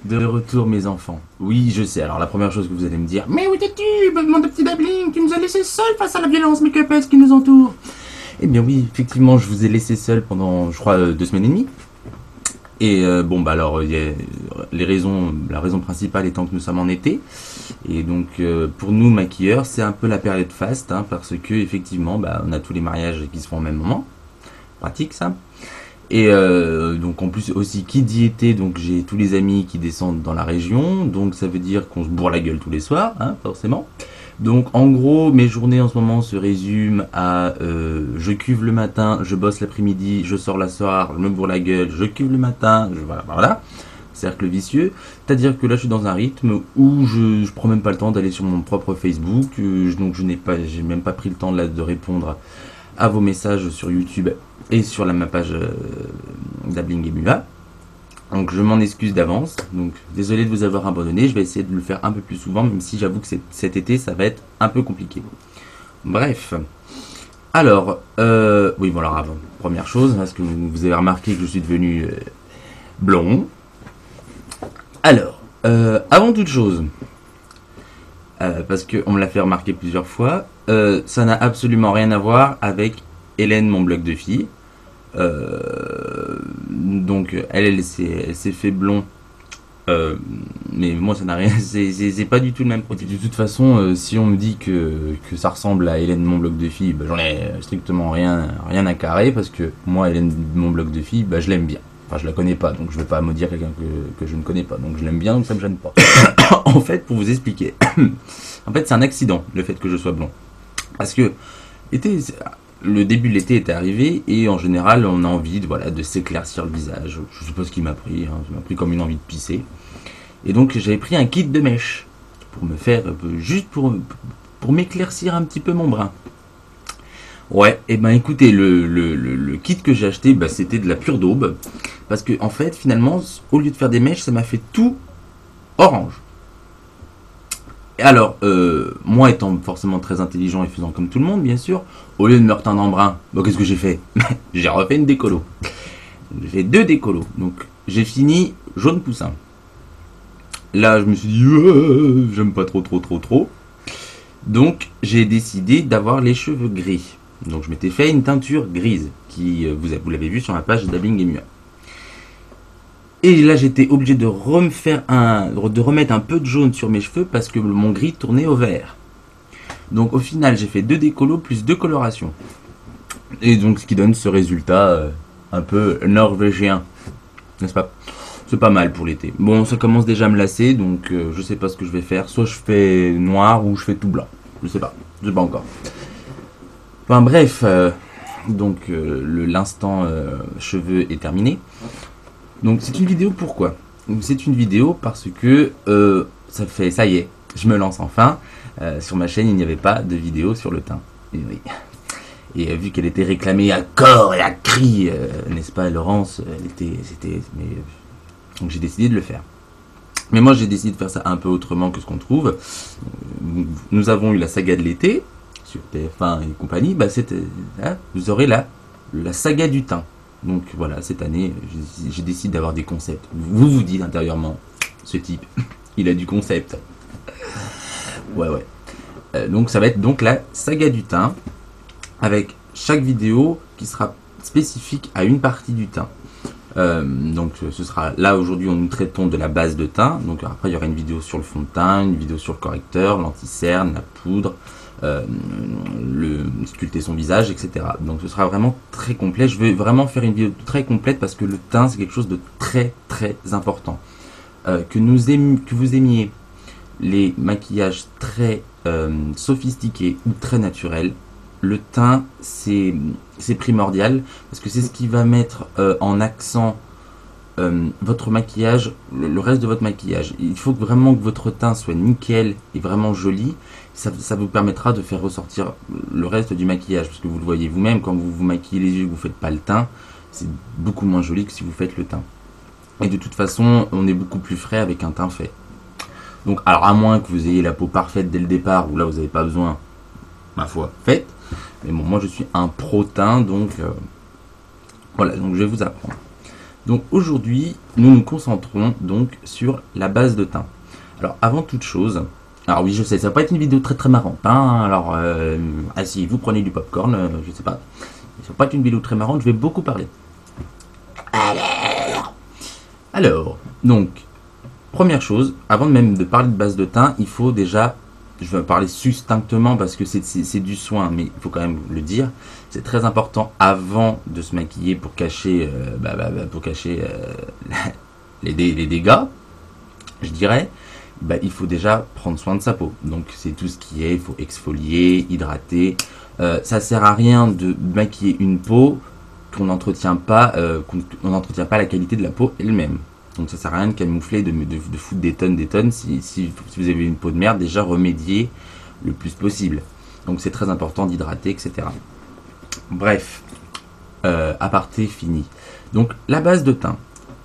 De retour, mes enfants. Oui, je sais. Alors, la première chose que vous allez me dire, mais où étais-tu, mon petit Dabbling? Tu nous as laissés seuls face à la violence make-upesque qui nous entoure. Eh bien, oui, effectivement, je vous ai laissé seuls pendant, je crois, 2 semaines et demie. Et bon, bah alors, y a la raison principale étant que nous sommes en été. Et donc, pour nous, maquilleurs, c'est un peu la période faste, hein, parce que, effectivement, bah, on a tous les mariages qui se font au même moment. Pratique, ça. Et donc en plus aussi qui dit été, donc j'ai tous les amis qui descendent dans la région, donc ça veut dire qu'on se bourre la gueule tous les soirs, hein, forcément. Donc en gros mes journées en ce moment se résument à je cuve le matin, je bosse l'après-midi, je sors la soir, je me bourre la gueule, je cuve le matin, voilà, cercle vicieux. C'est-à-dire que là je suis dans un rythme où je prends même pas le temps d'aller sur mon propre Facebook, donc j'ai même pas pris le temps là de répondre à vos messages sur YouTube et sur ma page d'Abbling et Mua. Donc je m'en excuse d'avance. Donc désolé de vous avoir abandonné. Je vais essayer de le faire un peu plus souvent, même si j'avoue que cet été ça va être un peu compliqué. Bref. Alors, oui, bon alors avant, première chose, parce que vous avez remarqué que je suis devenu blond. Alors, avant toute chose, parce qu'on me l'a fait remarquer plusieurs fois, ça n'a absolument rien à voir avec Hélène, mon blog de fille. Donc elle s'est fait blond. Mais moi ça n'a rien, c'est pas du tout le même produit. De toute façon, si on me dit que ça ressemble à Hélène mon blog de fille, bah, j'en ai strictement rien à carrer, parce que moi Hélène mon blog de fille, bah, je l'aime bien. Enfin je la connais pas, donc je vais pas maudire quelqu'un que je ne connais pas, donc je l'aime bien, donc ça me gêne pas. En fait, pour vous expliquer, en fait c'est un accident le fait que je sois blond, parce que le début de l'été était arrivé, et en général on a envie de s'éclaircir le visage. Je sais pas ce qui m'a pris, hein, ça m'a pris comme une envie de pisser. Et donc j'avais pris un kit de mèche pour me faire, juste pour m'éclaircir un petit peu mon brin. Ouais, et ben écoutez, le kit que j'ai acheté, bah, c'était de la pure daube. Parce que en fait, finalement, au lieu de faire des mèches, ça m'a fait tout orange. Et alors, moi étant forcément très intelligent et faisant comme tout le monde, bien sûr, au lieu de me reteindre en brun, bon, qu'est-ce que j'ai fait? J'ai refait une décolo. J'ai fait 2 décolos. Donc j'ai fini jaune poussin. Là, je me suis dit, j'aime pas trop. Donc j'ai décidé d'avoir les cheveux gris. Donc je m'étais fait une teinture grise, qui vous l'avez vu sur ma page d'Abbling et Mua. Et là j'étais obligé de remettre un peu de jaune sur mes cheveux parce que mon gris tournait au vert. Donc au final j'ai fait 2 décolos plus 2 colorations. Et donc ce qui donne ce résultat un peu norvégien. N'est-ce pas? C'est pas mal pour l'été. Bon, ça commence déjà à me lasser, donc je sais pas ce que je vais faire. Soit je fais noir ou je fais tout blanc. Je sais pas encore. Enfin bref, donc l'instant cheveux est terminé. Donc c'est une vidéo pourquoi? C'est une vidéo parce que ça y est, je me lance enfin. Sur ma chaîne, il n'y avait pas de vidéo sur le teint. Et oui. Et vu qu'elle était réclamée à corps et à cri, n'est-ce pas, Laurence, donc j'ai décidé de le faire. Mais moi j'ai décidé de faire ça un peu autrement que ce qu'on trouve. Nous avons eu la saga de l'été sur TF1 et compagnie. Bah là, vous aurez la saga du teint. Donc voilà, cette année j'ai décidé d'avoir des concepts. Vous dites intérieurement, ce type, il a du concept. Ouais. Donc ça va être donc la saga du teint, avec chaque vidéo qui sera spécifique à une partie du teint. Donc ce sera là aujourd'hui nous traitons de la base de teint, donc après il y aura une vidéo sur le fond de teint, une vidéo sur le correcteur, l'anti-cerne, la poudre, sculpter son visage, etc. Donc ce sera vraiment très complet. Je vais vraiment faire une vidéo très complète parce que le teint c'est quelque chose de très important. Que vous aimiez les maquillages très sophistiqués ou très naturels, le teint c'est primordial parce que c'est ce qui va mettre en accent votre maquillage, le reste de votre maquillage. Il faut vraiment que votre teint soit nickel et vraiment joli. Ça vous permettra de faire ressortir le reste du maquillage, parce que vous le voyez vous-même, quand vous vous maquillez les yeux et que vous ne faites pas le teint, c'est beaucoup moins joli que si vous faites le teint. Et de toute façon, on est beaucoup plus frais avec un teint fait. Donc alors à moins que vous ayez la peau parfaite dès le départ, où là vous n'avez pas besoin, ma foi, faites. Mais bon, moi je suis un pro teint, donc voilà, donc je vais vous apprendre. Donc aujourd'hui, nous nous concentrons donc sur la base de teint. Alors avant toute chose, alors oui je sais, ça va pas être une vidéo très très marrante, hein. Alors si vous prenez du popcorn, je sais pas, ça va pas être une vidéo très marrante, je vais beaucoup parler. Alors, donc, première chose, avant même de parler de base de teint, il faut déjà, je vais parler succinctement parce que c'est du soin, mais il faut quand même le dire, c'est très important avant de se maquiller pour cacher, les dégâts, je dirais. Il faut déjà prendre soin de sa peau. Donc c'est tout ce qui est, il faut exfolier, hydrater. Ça sert à rien de maquiller une peau qu'on n'entretient pas, la qualité de la peau elle-même. Donc ça sert à rien de camoufler, de foutre des tonnes. Si vous avez une peau de merde, déjà remédier le plus possible. Donc c'est très important d'hydrater, etc. Bref, aparté fini. Donc la base de teint,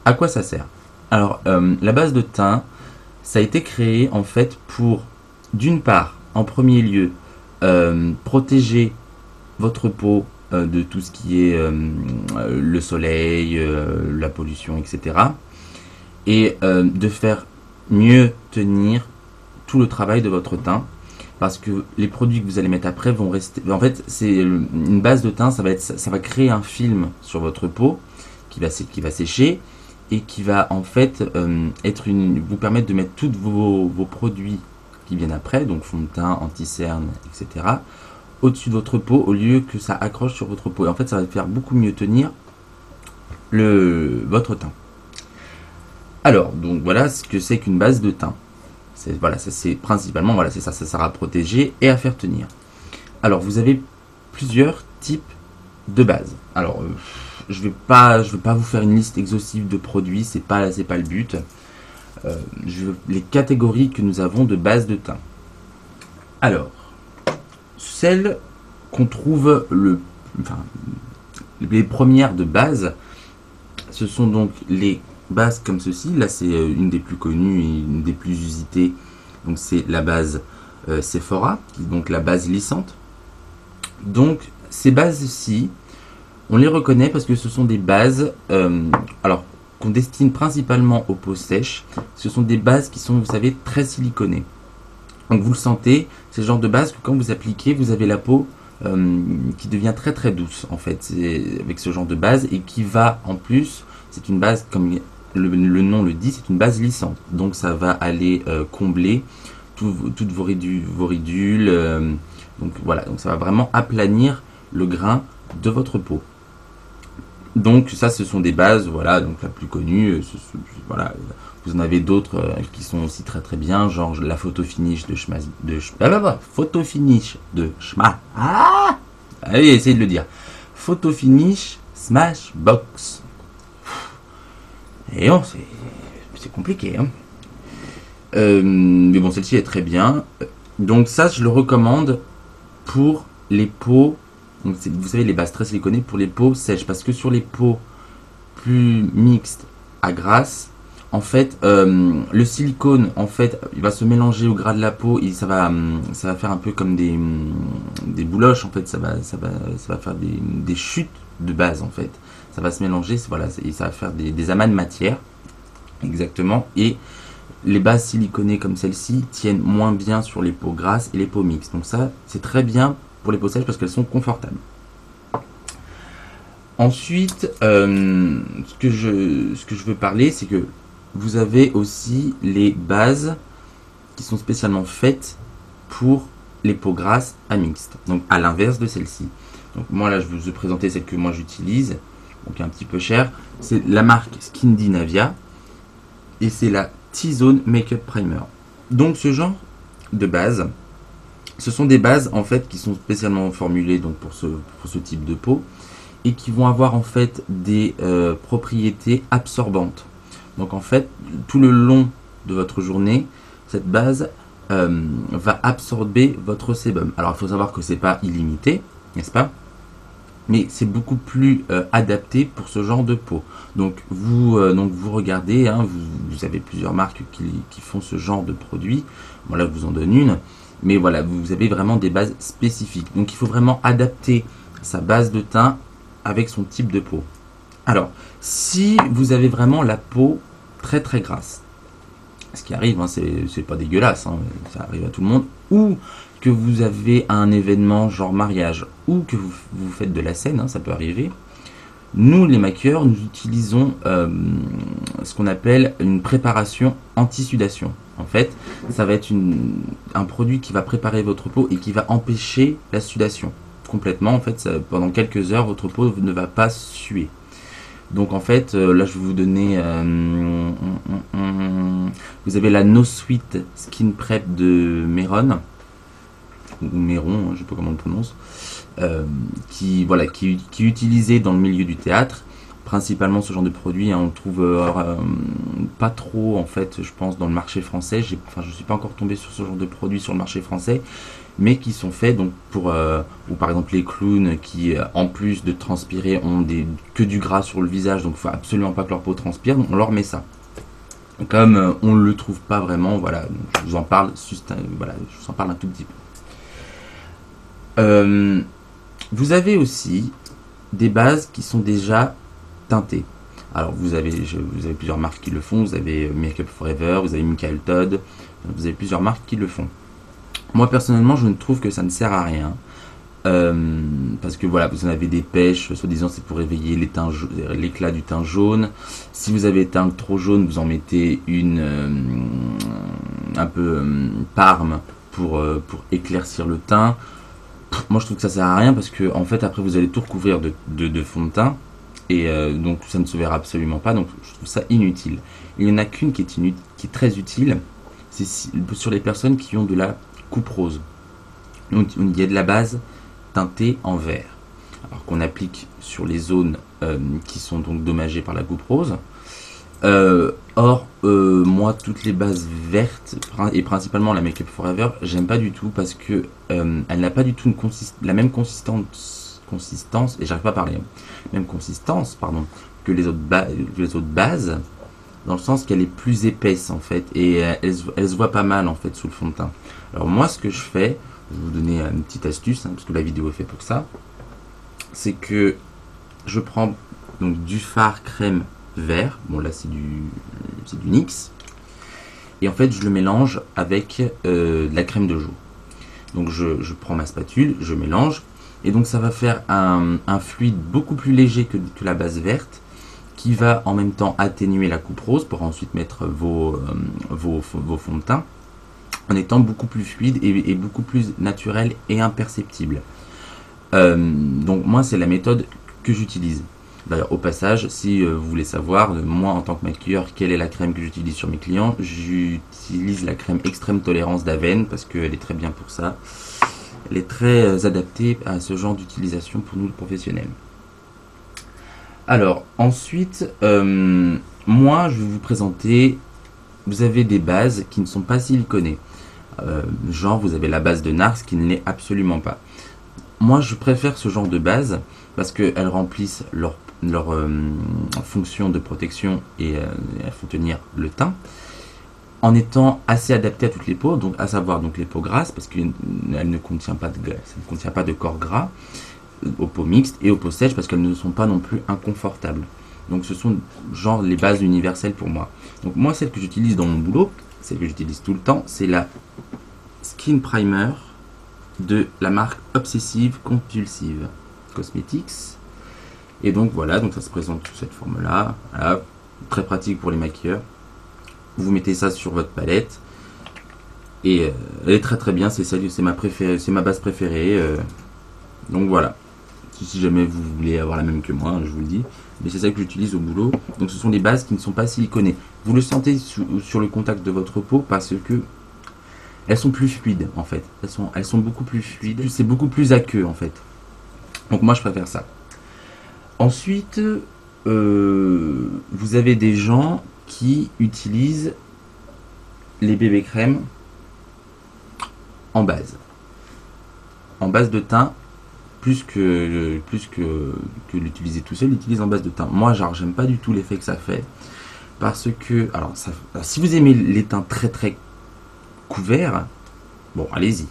à quoi ça sert? Alors la base de teint, ça a été créé en fait pour, d'une part, en premier lieu, protéger votre peau de tout ce qui est le soleil, la pollution, etc. Et de faire mieux tenir tout le travail de votre teint, parce que les produits que vous allez mettre après vont rester. En fait, c'est une base de teint, ça va créer un film sur votre peau qui va sécher et qui va en fait vous permettre de mettre tous vos produits qui viennent après, donc fond de teint, anti-cerne, etc. au-dessus de votre peau au lieu que ça accroche sur votre peau. Et en fait, ça va faire beaucoup mieux tenir votre teint. Alors, donc voilà ce que c'est qu'une base de teint. Voilà, ça c'est principalement, voilà, c'est ça, ça sert à protéger et à faire tenir. Alors, vous avez plusieurs types de bases. Alors, je vais pas vous faire une liste exhaustive de produits, c'est pas le but. Les catégories que nous avons de bases de teint. Alors, celles qu'on trouve les premières de base, ce sont donc les bases comme ceci. Là, c'est une des plus connues et une des plus usitées. Donc, c'est la base Sephora, qui est donc la base lissante. Donc, ces bases-ci, on les reconnaît parce que ce sont des bases, qu'on destine principalement aux peaux sèches. Ce sont des bases qui sont, vous savez, très siliconées. Donc vous le sentez, c'est le genre de base que quand vous appliquez, vous avez la peau qui devient très très douce en fait, avec ce genre de base, et qui va en plus, c'est une base comme le nom le dit, c'est une base lissante. Donc ça va aller combler toutes vos ridules. Donc voilà, donc ça va vraiment aplanir le grain de votre peau. Donc ça, ce sont des bases, voilà, donc la plus connue, voilà. Vous en avez d'autres qui sont aussi très très bien, genre la photo finish de photo finish de Schma. Allez, essayez de le dire. Photo finish Smashbox. Et bon, c'est compliqué, hein. Mais bon, celle-ci est très bien. Donc ça, je le recommande pour les peaux. Donc vous savez, les bases très siliconées pour les peaux sèches, parce que sur les peaux plus mixtes à grasses, en fait, le silicone, en fait, il va se mélanger au gras de la peau et ça va faire un peu comme des bouloches, en fait, ça va faire des chutes de base, en fait. Ça va se mélanger, voilà, et ça va faire des amas de matière, exactement. Et les bases siliconées comme celle-ci tiennent moins bien sur les peaux grasses et les peaux mixtes. Donc ça, c'est très bien pour les peaux sèches parce qu'elles sont confortables. Ensuite, ce que je veux parler, c'est que vous avez aussi les bases qui sont spécialement faites pour les peaux grasses à mixtes. Donc à l'inverse de celle-ci. Donc moi là, je vais vous présenter celle que moi j'utilise, donc un petit peu chère. C'est la marque Skindinavia et c'est la T-Zone Makeup Primer. Donc ce genre de base, ce sont des bases en fait qui sont spécialement formulées donc pour ce type de peau et qui vont avoir en fait des propriétés absorbantes. Donc en fait, tout le long de votre journée, cette base va absorber votre sébum. Alors il faut savoir que c'est pas illimité, n'est-ce pas? Mais c'est beaucoup plus adapté pour ce genre de peau. Donc vous regardez, hein, vous avez plusieurs marques qui font ce genre de produit. Bon là, je vous en donne une. Mais voilà, vous avez vraiment des bases spécifiques. Donc il faut vraiment adapter sa base de teint avec son type de peau. Alors, si vous avez vraiment la peau très très grasse, ce qui arrive, hein, c'est pas dégueulasse, hein, ça arrive à tout le monde, ou que vous avez un événement genre mariage, ou que vous faites de la scène, hein, ça peut arriver. Nous, les maquilleurs, nous utilisons ce qu'on appelle une préparation anti-sudation. En fait, ça va être un produit qui va préparer votre peau et qui va empêcher la sudation. Complètement, en fait, pendant quelques heures, votre peau ne va pas suer. Donc en fait, là je vais vous donner, vous avez la No Sweat Skin Prep de Meron, ou Méron, je ne sais pas comment on le prononce, qui est utilisé dans le milieu du théâtre. Principalement ce genre de produit, hein, on le trouve pas trop en fait, je pense, dans le marché français. Je ne suis pas encore tombé sur ce genre de produit sur le marché français, mais qui sont faits donc pour, ou par exemple les clowns qui en plus de transpirer ont que du gras sur le visage, donc il ne faut absolument pas que leur peau transpire, donc on leur met ça. Comme on ne le trouve pas vraiment, voilà, je vous en parle, voilà, je vous en parle un tout petit peu. Vous avez aussi des bases qui sont déjà teintées. Alors vous avez plusieurs marques qui le font, vous avez Make Up Forever, vous avez Michael Todd, vous avez plusieurs marques qui le font. Moi personnellement je ne trouve que ça ne sert à rien. Parce que voilà, vous en avez des pêches, soi-disant c'est pour réveiller l'éclat du teint jaune. Si vous avez teint trop jaune, vous en mettez une un peu parme pour éclaircir le teint. Moi je trouve que ça sert à rien parce que en fait après vous allez tout recouvrir de fond de teint et donc ça ne se verra absolument pas, donc je trouve ça inutile. Il n'y en a qu'une qui est très utile, c'est sur les personnes qui ont de la coupe rose. Donc il y a de la base teintée en vert, alors qu'on applique sur les zones qui sont donc dommagées par la coupe rose. Moi toutes les bases vertes et principalement la Make Up Forever j'aime pas du tout parce que elle n'a pas du tout la même consistance et j'arrive pas à parler, même consistance pardon que les autres bases, dans le sens qu'elle est plus épaisse en fait et elle se voit pas mal en fait sous le fond de teint. Alors moi ce que je fais, je vais vous donner une petite astuce parce que la vidéo est faite pour ça, c'est que je prends donc du fard crème vert, bon là c'est du NYX, et en fait je le mélange avec de la crème de jour. Donc je prends ma spatule, je mélange, et donc ça va faire un fluide beaucoup plus léger que la base verte, qui va en même temps atténuer la coupe rose pour ensuite mettre vos fonds de teint, en étant beaucoup plus fluide et beaucoup plus naturel et imperceptible. Donc moi c'est la méthode que j'utilise. D'ailleurs au passage, si vous voulez savoir, moi en tant que maquilleur, quelle est la crème que j'utilise sur mes clients, j'utilise la crème extrême tolérance d'Aven parce qu'elle est très bien pour ça. Elle est très adaptée à ce genre d'utilisation pour nous les professionnels. Alors ensuite, moi je vais vous présenter, vous avez des bases qui ne sont pas siliconées. Genre vous avez la base de NARS qui ne l'est absolument pas. Moi je préfère ce genre de base parce qu'elles remplissent leur fonction de protection et elles font tenir le teint en étant assez adaptées à toutes les peaux, donc à savoir donc les peaux grasses parce qu'elle ne contient pas de corps gras, aux peaux mixtes et aux peaux sèches parce qu'elles ne sont pas non plus inconfortables. Donc ce sont genre les bases universelles pour moi. Donc moi celle que j'utilise dans mon boulot, celle que j'utilise tout le temps, c'est la Skin Primer de la marque Obsessive Compulsive Cosmetics. Et donc voilà, donc ça se présente sous cette forme là, voilà, très pratique pour les maquilleurs. Vous mettez ça sur votre palette et elle est très très bien, c'est ma préférée, c'est ma base préférée. Donc voilà, si jamais vous voulez avoir la même que moi, je vous le dis, mais c'est ça que j'utilise au boulot. Donc ce sont des bases qui ne sont pas siliconées. Vous le sentez sur le contact de votre peau parce que elles sont plus fluides en fait. Elles sont beaucoup plus fluides, c'est beaucoup plus aqueux en fait. Donc moi je préfère ça. Ensuite, vous avez des gens qui utilisent les bébés crèmes en base de teint, plus que l'utiliser tout seul, l'utiliser en base de teint. Moi, genre, j'aime pas du tout l'effet que ça fait, parce que, si vous aimez les teints très très couverts, bon, allez-y.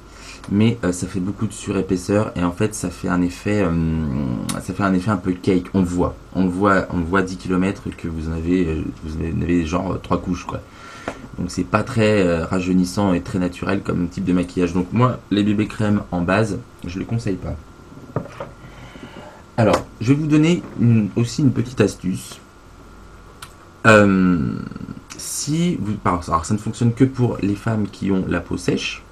mais ça fait beaucoup de surépaisseur et en fait ça fait un effet un peu cake. On le voit 10 km que vous en avez genre 3 couches quoi. Donc c'est pas très rajeunissant et très naturel comme type de maquillage. Donc moi les bébés crème en base je les conseille pas. Alors je vais vous donner aussi une petite astuce. Alors ça ne fonctionne que pour les femmes qui ont la peau sèche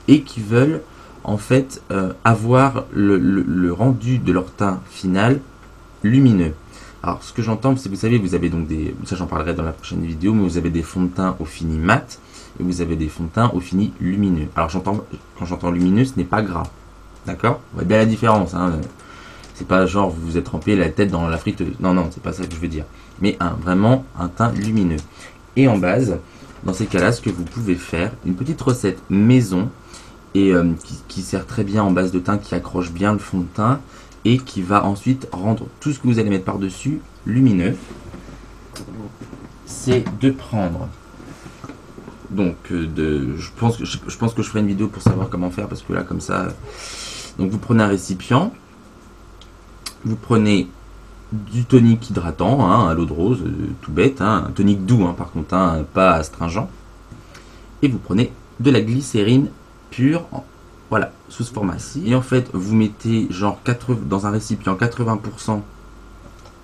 et qui veulent en fait avoir le rendu de leur teint final lumineux. Alors ce que j'entends, c'est que vous savez, vous avez donc ça j'en parlerai dans la prochaine vidéo, mais vous avez des fonds de teint au fini mat et vous avez des fonds de teint au fini lumineux. Alors quand j'entends lumineux, ce n'est pas gras, d'accord? On voit bien la différence, hein. C'est pas genre vous vous êtes trempé la tête dans la friteuse, non, c'est pas ça que je veux dire, mais vraiment un teint lumineux. Et en base, dans ces cas-là, ce que vous pouvez faire, une petite recette maison et qui sert très bien en base de teint, qui accroche bien le fond de teint et qui va ensuite rendre tout ce que vous allez mettre par-dessus lumineux. C'est de prendre, donc je pense que je ferai une vidéo pour savoir comment faire parce que là comme ça, donc vous prenez un récipient, vous prenez du tonique hydratant, hein, à l'eau de rose, tout bête, hein, un tonique doux hein, par contre, hein, pas astringent, et vous prenez de la glycérine pure, voilà, sous ce format-ci. Et en fait, vous mettez genre dans un récipient 80%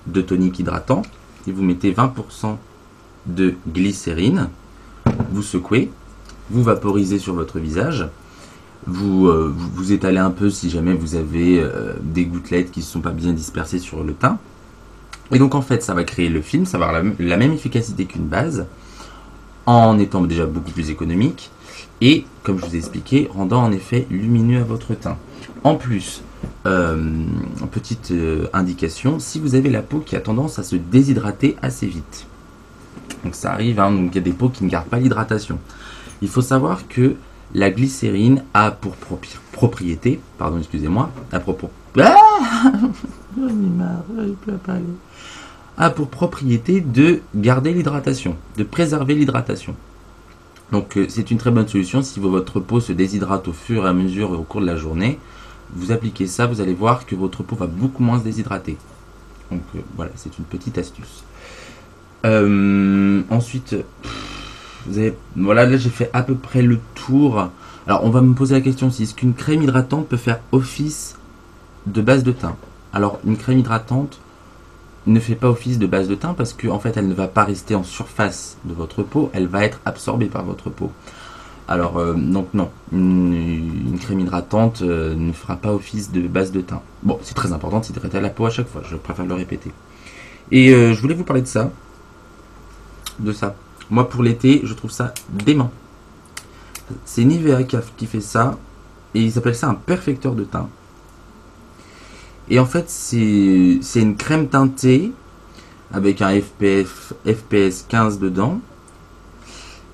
de tonique hydratant et vous mettez 20% de glycérine. Vous secouez, vous vaporisez sur votre visage, vous étalez un peu si jamais vous avez des gouttelettes qui ne sont pas bien dispersées sur le teint. Et donc en fait, ça va créer le film, ça va avoir la même efficacité qu'une base, en étant déjà beaucoup plus économique. Et, comme je vous ai expliqué, rendant en effet lumineux à votre teint. En plus, petite indication, si vous avez la peau qui a tendance à se déshydrater assez vite. Donc ça arrive, hein, donc il y a des peaux qui ne gardent pas l'hydratation. Il faut savoir que la glycérine a pour propriété, pardon, excusez-moi, a pour propriété de garder l'hydratation, de préserver l'hydratation. Donc c'est une très bonne solution si votre peau se déshydrate au fur et à mesure au cours de la journée. Vous appliquez ça, vous allez voir que votre peau va beaucoup moins se déshydrater. Donc voilà, c'est une petite astuce. Ensuite, voilà, là j'ai fait à peu près le tour. Alors on va me poser la question si est-ce qu'une crème hydratante peut faire office de base de teint. Alors une crème hydratante ne fait pas office de base de teint parce qu'en fait elle ne va pas rester en surface de votre peau, elle va être absorbée par votre peau. Alors donc non, une crème hydratante ne fera pas office de base de teint. Bon, c'est très important de s'hydrater la peau à chaque fois, je préfère le répéter. Et je voulais vous parler de ça. Moi pour l'été, je trouve ça dément. C'est Nivea qui fait ça, et ils appellent ça un perfecteur de teint. Et en fait, c'est une crème teintée avec un FPS 15 dedans.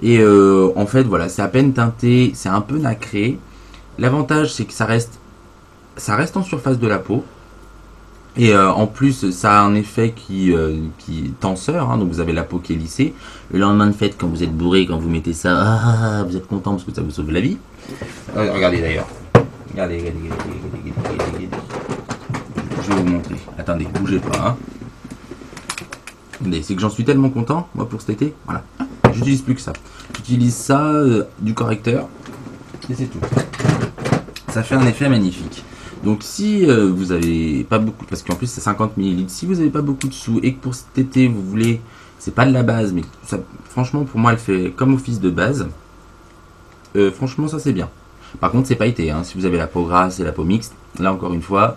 Et en fait, voilà, c'est à peine teinté, c'est un peu nacré. L'avantage, c'est que ça reste en surface de la peau. Et en plus, ça a un effet qui est tenseur, hein, donc vous avez la peau qui est lissée. Le lendemain de fête, quand vous êtes bourré, quand vous mettez ça, vous êtes content parce que ça vous sauve la vie. Regardez d'ailleurs. Regardez. Je vais vous montrer. Attendez, bougez pas. Hein. C'est que j'en suis tellement content, moi, pour cet été. Voilà. J'utilise plus que ça. J'utilise ça, du correcteur. Et c'est tout. Ça fait un effet magnifique. Donc si vous avez pas beaucoup, parce qu'en plus c'est 50 ml, si vous n'avez pas beaucoup de sous et que pour cet été vous voulez, c'est pas de la base, mais ça, franchement pour moi elle fait comme office de base. Franchement ça c'est bien. Par contre c'est pas été, hein. Si vous avez la peau grasse et la peau mixte, là encore une fois,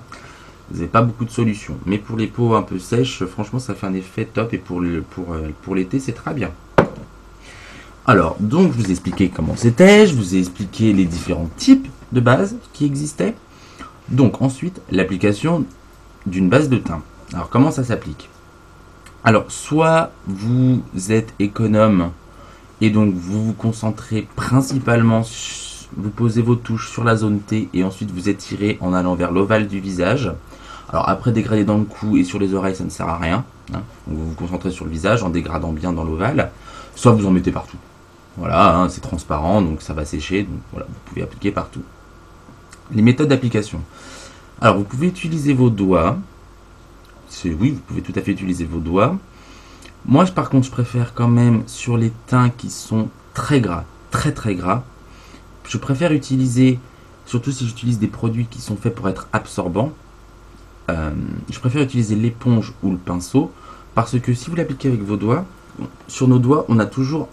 vous n'avez pas beaucoup de solutions. Mais pour les peaux un peu sèches, franchement ça fait un effet top et pour l'été c'est très bien. Alors donc je vous ai expliqué comment c'était, je vous ai expliqué les différents types de bases qui existaient. Donc ensuite, l'application d'une base de teint. Alors comment ça s'applique? Alors soit vous êtes économe et donc vous vous concentrez principalement, vous posez vos touches sur la zone T et ensuite vous étirez en allant vers l'ovale du visage. Alors après dégrader dans le cou et sur les oreilles ça ne sert à rien, hein. Donc vous vous concentrez sur le visage en dégradant bien dans l'ovale. Soit vous en mettez partout. Voilà, hein, c'est transparent, donc ça va sécher. Donc voilà, vous pouvez appliquer partout. Les méthodes d'application. Alors, vous pouvez utiliser vos doigts. Oui, vous pouvez tout à fait utiliser vos doigts. Moi, par contre, je préfère quand même sur les teints qui sont très gras, très très gras. Je préfère utiliser, surtout si j'utilise des produits qui sont faits pour être absorbants, je préfère utiliser l'éponge ou le pinceau, parce que si vous l'appliquez avec vos doigts, sur nos doigts, on a toujours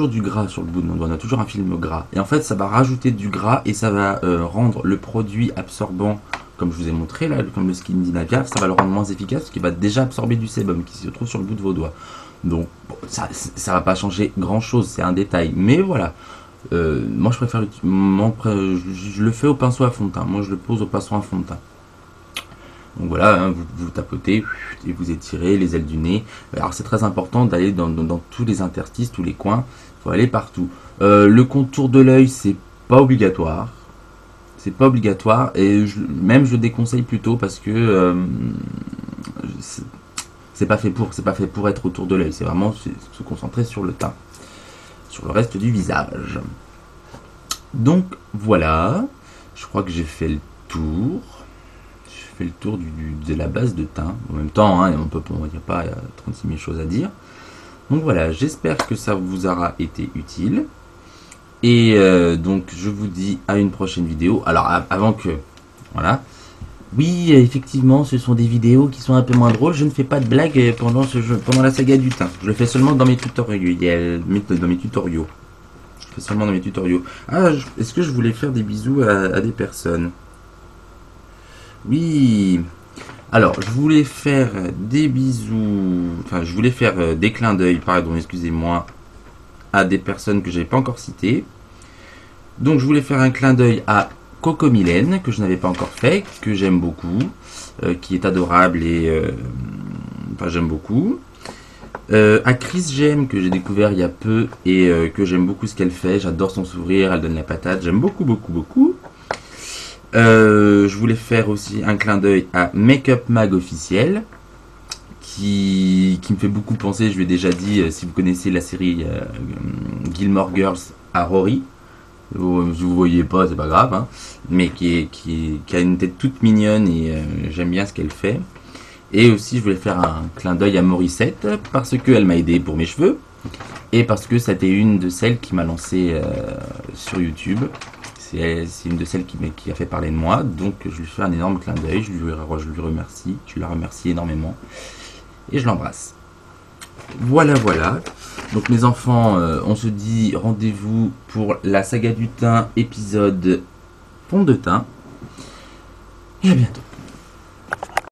du gras sur le bout de nos doigts, on a toujours un film gras. Et en fait, ça va rajouter du gras et ça va rendre le produit absorbant, comme je vous ai montré là, comme le Skin Dynavia, ça va le rendre moins efficace parce qu'il va déjà absorber du sébum qui se trouve sur le bout de vos doigts. Donc, bon, ça va pas changer grand chose, c'est un détail. Mais voilà, moi je préfère, je le fais au pinceau à fond de teint. Moi je le pose au pinceau à fond de teint. Donc voilà, hein, vous tapotez et vous étirez les ailes du nez. Alors c'est très important d'aller dans tous les interstices, tous les coins. Il faut aller partout. Le contour de l'œil, c'est pas obligatoire. C'est pas obligatoire et je le déconseille plutôt parce que c'est pas fait pour être autour de l'œil. C'est vraiment se concentrer sur le teint, sur le reste du visage. Donc voilà, je crois que j'ai fait le tour. Le tour de la base de teint. En même temps, hein, il n'y a pas 36 000 choses à dire. Donc voilà, j'espère que ça vous aura été utile. Et donc je vous dis à une prochaine vidéo. Alors avant que... Voilà. Oui, effectivement, ce sont des vidéos qui sont un peu moins drôles. Je ne fais pas de blagues pendant la saga du teint. Je le fais seulement dans mes tutoriaux. Dans mes tutoriaux. Je le fais seulement dans mes tutoriaux. Ah, est-ce que je voulais faire des bisous à des personnes? Oui. Alors, je voulais faire des bisous, enfin, je voulais faire des clins d'œil, pardon, excusez-moi, à des personnes que je n'avais pas encore citées. Donc, je voulais faire un clin d'œil à Coco Mylène, que je n'avais pas encore fait, que j'aime beaucoup, qui est adorable et... enfin, j'aime beaucoup. À Chris Gem, que j'ai découvert il y a peu et que j'aime beaucoup ce qu'elle fait. J'adore son sourire, elle donne la patate, j'aime beaucoup, beaucoup, beaucoup. Je voulais faire aussi un clin d'œil à Makeup Mag officiel qui me fait beaucoup penser, je l'ai déjà dit, si vous connaissez la série Gilmore Girls, à Rory. Si vous voyez pas, c'est pas grave, hein, mais qui a une tête toute mignonne et j'aime bien ce qu'elle fait. Et aussi je voulais faire un clin d'œil à Morissette parce qu'elle m'a aidé pour mes cheveux et parce que c'était une de celles qui m'a lancé sur YouTube. C'est une de celles qui a fait parler de moi, donc je lui fais un énorme clin d'œil, je lui remercie, je la remercie énormément, et je l'embrasse. Voilà, voilà. Donc mes enfants, on se dit rendez-vous pour la saga du teint, épisode fond de teint, et à bientôt.